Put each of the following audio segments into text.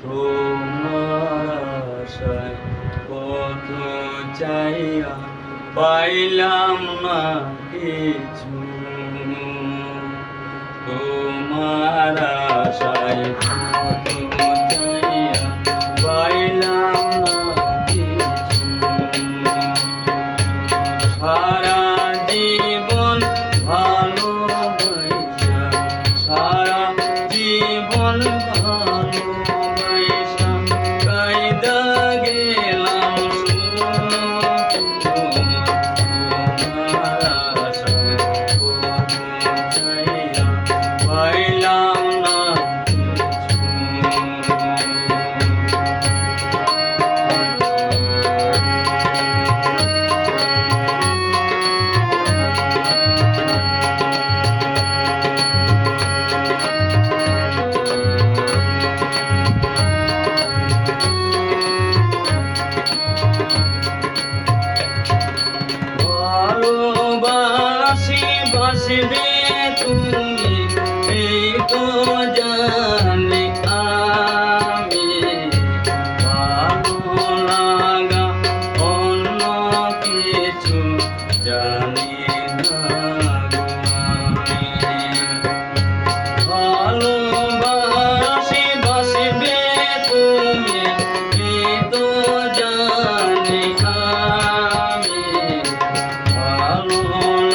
তোমার আশায় কত চাইয়া পাইলাম না কিছু, তোমার আশায় কত চাইয়া পাইলাম না কিছু। সারা জীবন ভালোবাসা, সারা জীবন ভালোবাসা কাইদা গেলাম তোমার আশায় কত চাইয়া পাইলাম না বাসবে তুমি এই তো জানি আমি, ভালো লাগা অন্য কিছু জানি না আমি। ভালোবাসি বাসবে তুমি এই তো জানি আমি, ভালো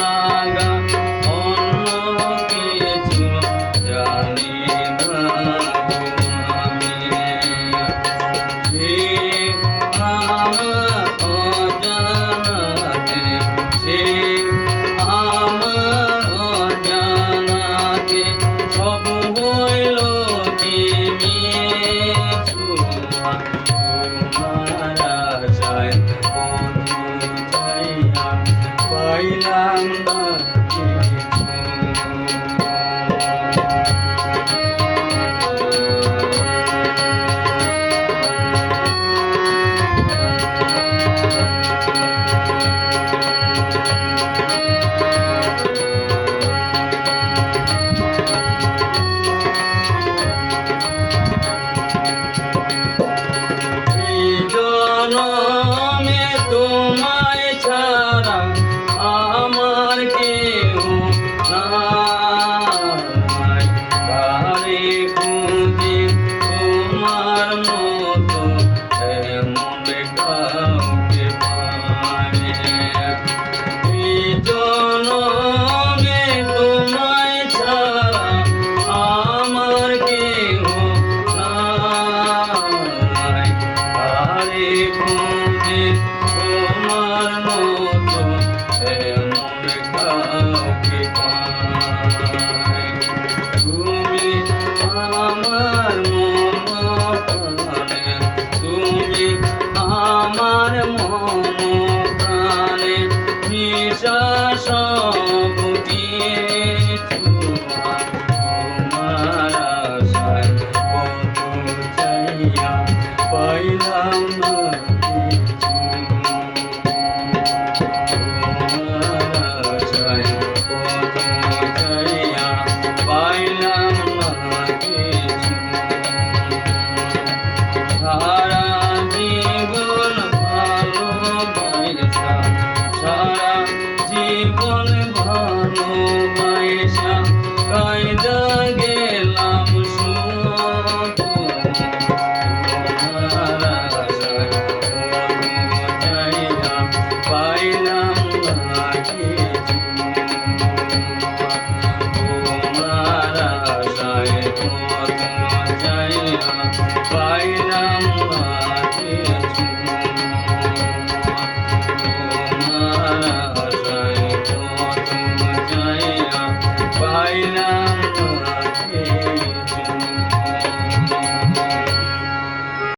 লাগা অন্য কিছু জানি না আমি। সে আমার অজানাতে, সে আমার অজানাতে সব হইল কি মিছু, তোমার আশায় কত চাইয়া পাইলাম না কিছু। জনমে তোমায় ছাড়া আমার কেউ নাই, কারে খুঁজি তোমার মতো এমন কাউকে পাই। জনমে তোমায় ছাড়া আমার কেউ নাই, কারে খুঁজি তোমার মতো এমন কাউকে পাই। তুমি আমার মন প্রাণে, তুমি আমার মন প্রাণে মিশা সব কিছু, তোমার আশায় কত চাইয়া পাইলাম না কিছু, তোমার আশায় কত চাইয়া পাইলাম না কিছু। সারা জীবন ভালোবাসা, সারা জীবন ভালোবাসা কাইদা গেলাম শুধু, তোমার আশায় কত চাইয়া পাইলাম না কিছু, তোমার আশায় কত চাইয়া